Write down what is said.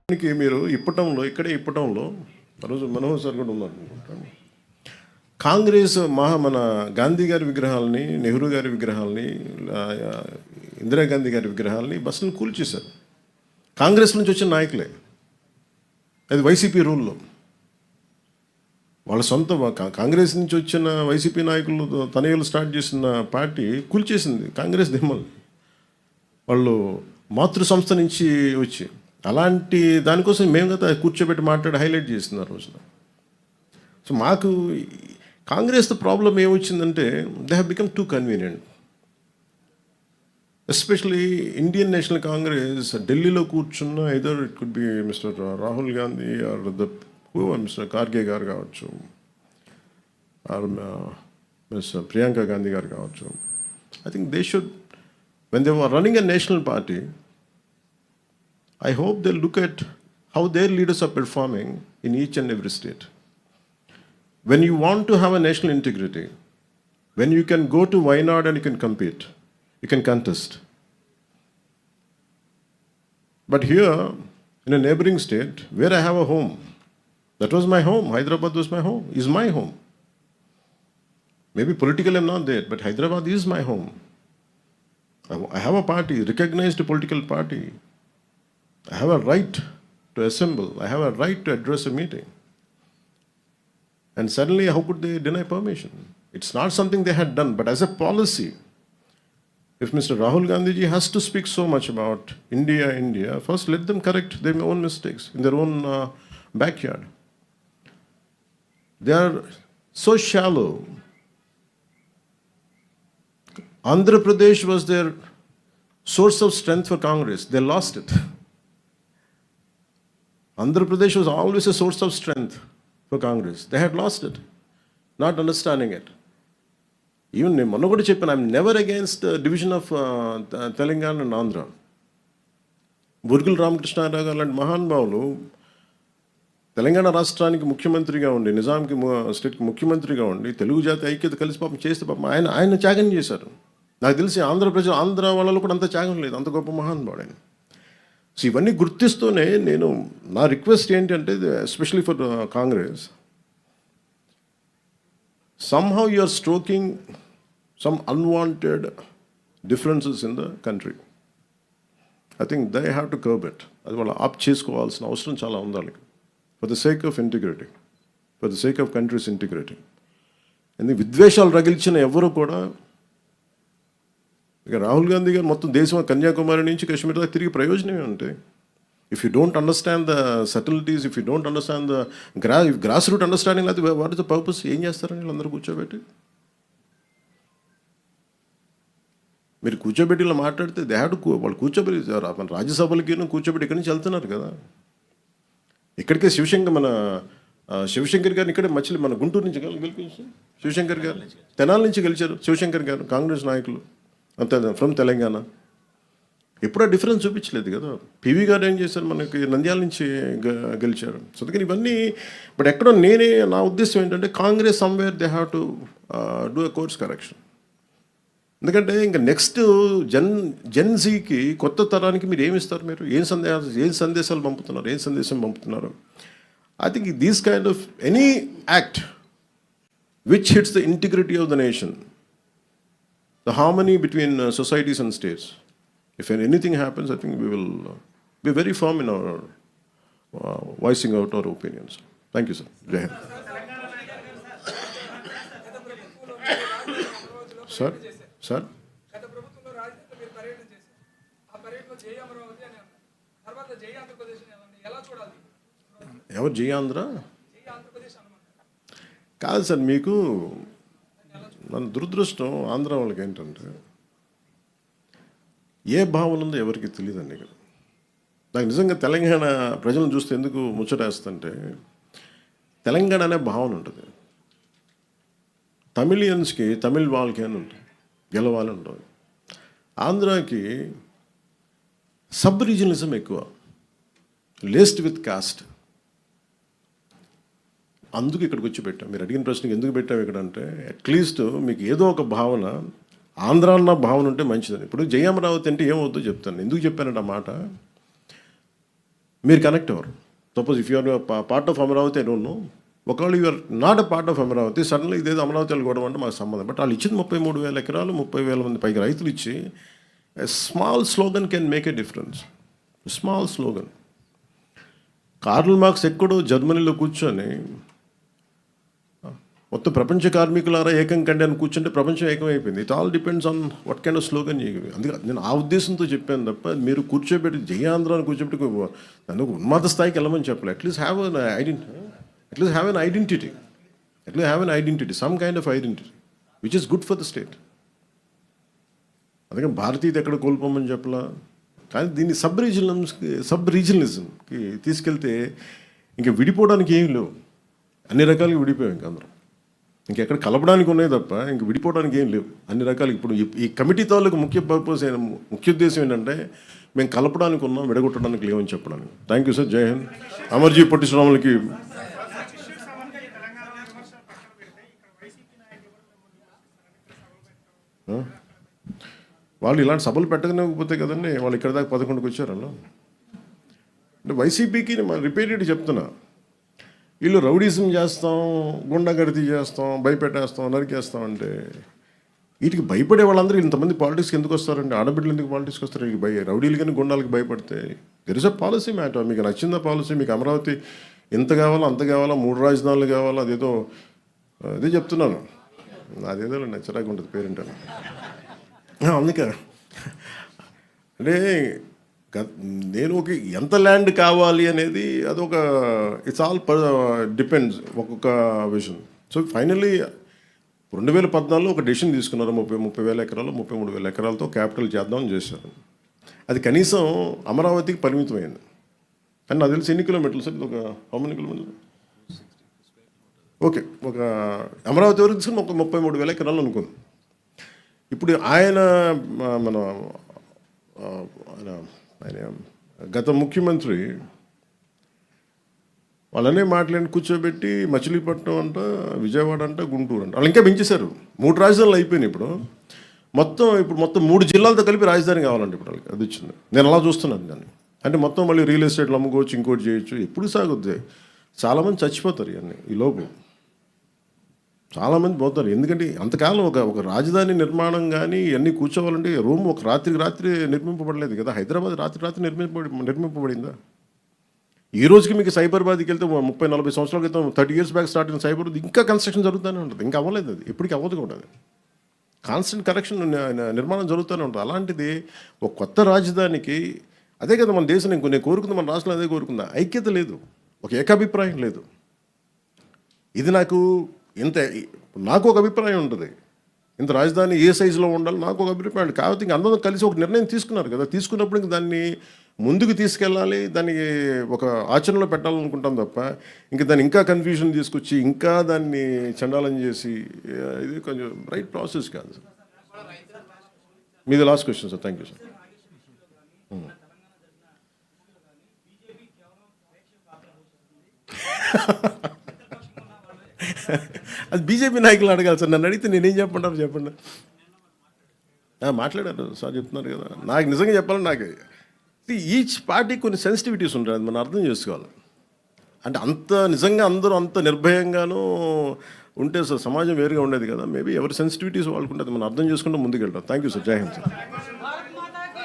మీరు ఇప్పటంలో రోజు మనోహర్ సార్ కూడా ఉన్నారు అనుకుంటాను. కాంగ్రెస్ మన గాంధీ గారి విగ్రహాలని, నెహ్రూ గారి విగ్రహాలని, ఇందిరాగాంధీ గారి విగ్రహాలని బస్సులను కూల్చేశారు. కాంగ్రెస్ నుంచి వచ్చిన నాయకులే. అది వైసీపీ రూల్లో వాళ్ళ సొంత కాంగ్రెస్ నుంచి వచ్చిన వైసీపీ నాయకులు తనయులు స్టార్ట్ చేసిన పార్టీ కూల్చేసింది కాంగ్రెస్ దిమ్మల్ని. వాళ్ళు మాతృ సంస్థ నుంచి వచ్చి అలాంటి దానికోసం మేము కదా కూర్చోబెట్టి మాట్లాడి హైలైట్ చేసింది ఆ రోజున. సో మాకు కాంగ్రెస్తో ప్రాబ్లం ఏమొచ్చిందంటే they have become too convenient. Especially Indian National Congress ఢిల్లీలో కూర్చున్న either it could be mister Rahul Gandhi or mister Kharge garu కావచ్చు, ఆర్ మిస్టర్ ప్రియాంక గాంధీ గారు కావచ్చు. I think they should, when they were running a national party, I hope they'll look at how their leaders are performing in each and every state. When you want to have a national integrity, when you can go to Wayanad and you can compete, you can contest. But here, in a neighboring state, where I have a home, that was my home, Hyderabad was my home, is my home. Maybe politically I'm not there, but Hyderabad is my home. I have a party, recognized political party. I have a right to assemble. I have a right to address a meeting. And suddenly, how could they deny permission? It's not something they had done, but as a policy, if Mr. Rahul Gandhiji has to speak so much about India, first let them correct their own mistakes in their own backyard. They are so shallow. Andhra Pradesh was their source of strength for Congress. They lost it. Andhra Pradesh was always a source of strength for Congress. They had lost it, not understanding it. Even మొన్న కూడా చెప్పాను, I'm never against division of Telangana and Andhra. Burgula Ramakrishna Rao గారు లాంటి మహానుభావులు తెలంగాణ రాష్ట్రానికి ముఖ్యమంత్రిగా ఉండి, నిజాంకి స్టేట్కి ముఖ్యమంత్రిగా ఉండి, తెలుగు జాతి ఐక్యత కలిసి పాపం చేస్తే పాపం ఆయన త్యాగం చేశారు. నాకు తెలిసి ఆంధ్ర వాళ్ళలో కూడా అంత త్యాగం లేదు, అంత గొప్ప మహానుభావుడు ఆయన. సో ఇవన్నీ గుర్తిస్తూనే నా రిక్వెస్ట్ ఏంటంటే, especially for Congress, somehow you are stroking some unwanted differences in the country. I think they have to curb it. అది వాళ్ళు ఆప్ చేసుకోవాల్సిన అవసరం చాలా ఉంది వాళ్ళకి, for the sake of integrity, for the sake of countries integrity. ఎందుకు విద్వేషాలు రగిల్చిన ఎవరు కూడా, ఇక రాహుల్ గాంధీ గారు మొత్తం దేశం కన్యాకుమారి నుంచి కాశ్మీర్ దాకా తిరిగి ప్రయోజనమే ఉంటాయి. If you don't understand the subtleties, if you don't understand the grass root understanding, అయితే వాట్ ఇస్ ద పర్పస్? ఏం చేస్తారని వీళ్ళందరూ కూర్చోబెట్టి? మీరు కూర్చోబెట్టి ఇలా మాట్లాడితే దే హ్యావ్ టు, వాళ్ళు కూర్చోబెట్టి మన రాజ్యసభలకి కూర్చోబెట్టి ఇక్కడి నుంచి వెళ్తున్నారు కదా. ఇక్కడికే శివశంకర్ గారిని ఇక్కడే మన గుంటూరు నుంచి గెలిపించారు. శివశంకర్ గారు తెనాల నుంచి గెలిచారు. శివశంకర్ గారు కాంగ్రెస్ నాయకులు అంతే, ఫ్రమ్ తెలంగాణ. ఎప్పుడో డిఫరెన్స్ చూపించలేదు కదా. పివి గారు ఏం చేశారు, మనకి నంద్యాల నుంచి గెలిచారు. సో అందుకని ఇవన్నీ, బట్ ఎక్కడో నా ఉద్దేశం ఏంటంటే, Congress somewhere they have to do a course correction. ఎందుకంటే ఇంకా నెక్స్ట్ జెన్జీకి, కొత్త తరానికి మీరు ఏమి ఇస్తారు? మీరు ఏం సందేశం పంపుతున్నారు? I think these kind of any act which hits the integrity of the nation, the harmony between societies and states. If anything happens, I think we will be very firm in our voicing out our opinions. Thank you, sir. Jai Hind. Sir? ఎవరు జై ఆంధ్ర? కాదు sir, మీకు మన దురదృష్టం ఆంధ్ర వాళ్ళకి ఏంటంటే, ఏ భావన ఉందో ఎవరికి తెలియదండి. ఇక్కడ నాకు నిజంగా తెలంగాణ ప్రజలను చూస్తే ఎందుకు ముచ్చటేస్తుంటే, తెలంగాణ అనే భావన ఉంటుంది. తమిళియన్స్కి, తమిళ్ వాళ్ళకి అని ఉంటుంది, గెలవాలి ఉంటుంది. ఆంధ్రాకి సబ్ రీజనలిజం ఎక్కువ, లేస్డ్ విత్ కాస్ట్. అందుకు ఇక్కడికి వచ్చి పెట్టాం. మీరు అడిగిన ప్రశ్నకి ఎందుకు పెట్టాం ఇక్కడ అంటే, అట్లీస్ట్ మీకు ఏదో ఒక భావన, ఆంధ్ర అన్న భావన ఉంటే మంచిదని. ఇప్పుడు జయమరావతి అంటే ఏమవుతుందో చెప్తాను. ఎందుకు చెప్పానంటే ఆ మాట, మీరు కనెక్ట్ అవ్వరు. Suppose if you're part of Amaravati I don't know, ఒకవేళ you're not a part of Amaravati, suddenly ఇదేదో అమరావతి వెళ్ళిపోవడం అంటే మాకు సంబంధం. బట్ వాళ్ళు ఇచ్చింది 33,000 ఎకరాలు, 30,000 మంది పైగా రైతులు ఇచ్చి small slogan can make a difference. Small slogan. Karl Marx ఎక్కడో జర్మనీలో కూర్చొని మొత్తం ప్రపంచ కార్మికులారా ఏకం కండి అని కూర్చుంటే ప్రపంచం ఏకమైపోయింది. It all depends on what kind of slogan. అందుకే నేను ఆ ఉద్దేశంతో చెప్పాను తప్ప మీరు కూర్చోబెట్టి జయాంధ్ర అని కూర్చోబెట్టి నన్ను ఉన్నత స్థాయికి వెళ్ళమని చెప్పలే. At least have an identity, at least have an identity, at least have an identity, some kind of identity which is good for the state. అందుకని భారతీయత ఎక్కడ కోల్పోమని చెప్పలా. కానీ దీన్ని సబ్ రీజనలిజంకి తీసుకెళ్తే ఇంక విడిపోవడానికి ఏం లేవు. అన్ని రకాలుగా విడిపోయాం ఇంక అందరం. ఇంకెక్కడ కలపడానికి ఉన్నాయి తప్ప ఇంక విడిపోవడానికి ఏం లేవు. అన్ని రకాలు. ఇప్పుడు ఈ కమిటీ తాలూకు ముఖ్య ఉద్దేశం ఏంటంటే మేము కలపడానికి ఉన్నాం, విడగొట్టడానికి లేవని చెప్పడానికి. Thank you sir. జై హింద్. అమర్జీ పొట్టి శ్రీరాములకి వాళ్ళు ఇలాంటి సభలు పెట్టకపోతే కదండి వాళ్ళు ఇక్కడ దాకా 11కి వచ్చారు. అంటే వైసీపీకి రిపీటెడ్ చెప్తున్నా, వీళ్ళు రౌడీజం చేస్తాం, గుండాగర్దీ చేస్తాం, భయపెట్టేస్తాం, నరికేస్తాం అంటే వీటికి భయపడే వాళ్ళందరూ ఇంతమంది పాలిటిక్స్కి ఎందుకు వస్తారండి? ఆడబిడ్డలు ఎందుకు పాలిటిక్స్కి వస్తారు? రౌడీలు కానీ గుండాలకి భయపడితే there is a policy matter. మీకు నచ్చిందా పాలసీ? మీకు అమరావతి ఎంత కావాలో అంత కావాలా, 3 రాజధానులు కావాలా, అదేదో అదే చెప్తున్నాను. అదేదో నచ్చరాగా ఉంటుంది పేరెంట్. అందుకే అంటే నేను ఎంత ల్యాండ్ కావాలి అనేది అదొక ఇట్స్ ఆల్ డిపెండ్స్ ఒక్కొక్క విషయం. సో ఫైనల్లీ 2014లో ఒక డెసిషన్ తీసుకున్నారు. 30,000 ఎకరాలు 33,000 ఎకరాలతో క్యాపిటల్ చేద్దామని చేశారు. అది కనీసం అమరావతికి పరిమితమైంది. అండ్ నాకు తెలిసి ఎన్ని కిలోమీటర్లు సార్? ఒక హౌ మెనీ కిలోమీటర్లు? ఓకే, ఒక అమరావతి వరకు తీసుకుని ఒక 33,000 ఎకరాలు అనుకుంది. ఇప్పుడు ఆయన గత ముఖ్యమంత్రి వాళ్ళనే మాట్లాడి కూర్చోబెట్టి మచిలీపట్నం అంట, విజయవాడ అంట, గుంటూరు అంట, వాళ్ళు ఇంకా పెంచేశారు. 3 రాజధానులు అయిపోయినాయి. ఇప్పుడు మొత్తం 3 జిల్లాలతో కలిపి రాజధాని కావాలంటే ఇప్పుడు వాళ్ళకి అది వచ్చింది. నేను అలా చూస్తున్నాను దాన్ని. అంటే మొత్తం మళ్ళీ రియల్ ఎస్టేట్లు అమ్ముకోవచ్చు, ఇంకోటి చేయొచ్చు. ఎప్పుడు సాగుద్ది? చాలామంది చచ్చిపోతారు ఇవన్నీ ఈ లోపు. చాలామంది పోతారు. ఎందుకంటే అంతకాలం ఒక రాజధాని నిర్మాణం కానీ ఇవన్నీ కూర్చోవాలంటే రూమ్ ఒక రాత్రికి రాత్రి నిర్మింపబడలేదు కదా. హైదరాబాద్ రాత్రి నిర్మింపబడిందా? ఈ రోజుకి మీకు సైబరాబాద్కి వెళ్తే 30-40 సంవత్సరాల క్రితం 30 years బ్యాక్ స్టార్ట్ అయిన సైబరాబాద్ ఇంకా కన్స్ట్రక్షన్ జరుగుతూనే ఉంటుంది. ఇంకా అవ్వలేదు. అది ఎప్పటికీ అవ్వదు కూడా. అది కాన్స్టెంట్ కరెక్షన్ నిర్మాణం జరుగుతూనే ఉంటుంది. అలాంటిది ఒక కొత్త రాజధానికి అదే కదా మన దేశం. నేను కోరుకుందా, మన రాష్ట్రంలో అదే కోరుకుందా. ఐక్యత లేదు, ఒక ఏకాభిప్రాయం లేదు. ఇది నాకు ఒక అభిప్రాయం ఉంటుంది. ఇంత రాజధాని ఏ సైజులో ఉండాలి నాకు ఒక అభిప్రాయం. కాబట్టి ఇంక అందరూ కలిసి ఒక నిర్ణయం తీసుకున్నారు కదా. తీసుకున్నప్పుడు ఇంక దాన్ని ముందుకు తీసుకెళ్ళాలి, దాన్ని ఒక ఆచరణలో పెట్టాలనుకుంటాం తప్ప ఇంకా దాన్ని ఇంకా కన్ఫ్యూజన్ తీసుకొచ్చి ఇంకా దాన్ని చండాలం చేసి ఇది కొంచెం రైట్ ప్రాసెస్ కాదు సార్. మీది last question sir. Thank you sir. అది బీజేపీ నాయకులు అడగాలి సార్. నన్ను అడిగితే నేనేం చెప్పండి. మాట్లాడారు సార్, చెప్తున్నారు కదా. నాకు నిజంగా చెప్పాలని నాకు ఈచ్ పార్టీ కొన్ని సెన్సిటివిటీస్ ఉంటాయి. అది మనం అర్థం చేసుకోవాలి. అంటే నిజంగా అందరూ అంత నిర్భయంగానూ ఉంటే సార్ సమాజం వేరుగా ఉండేది కదా. మేబీ ఎవరి సెన్సిటివిటీస్ వాళ్ళకు ఉంటుంది. మనం అర్థం చేసుకుంటే ముందుకు వెళ్తాం. Thank you sir. జై హింద్ సార్.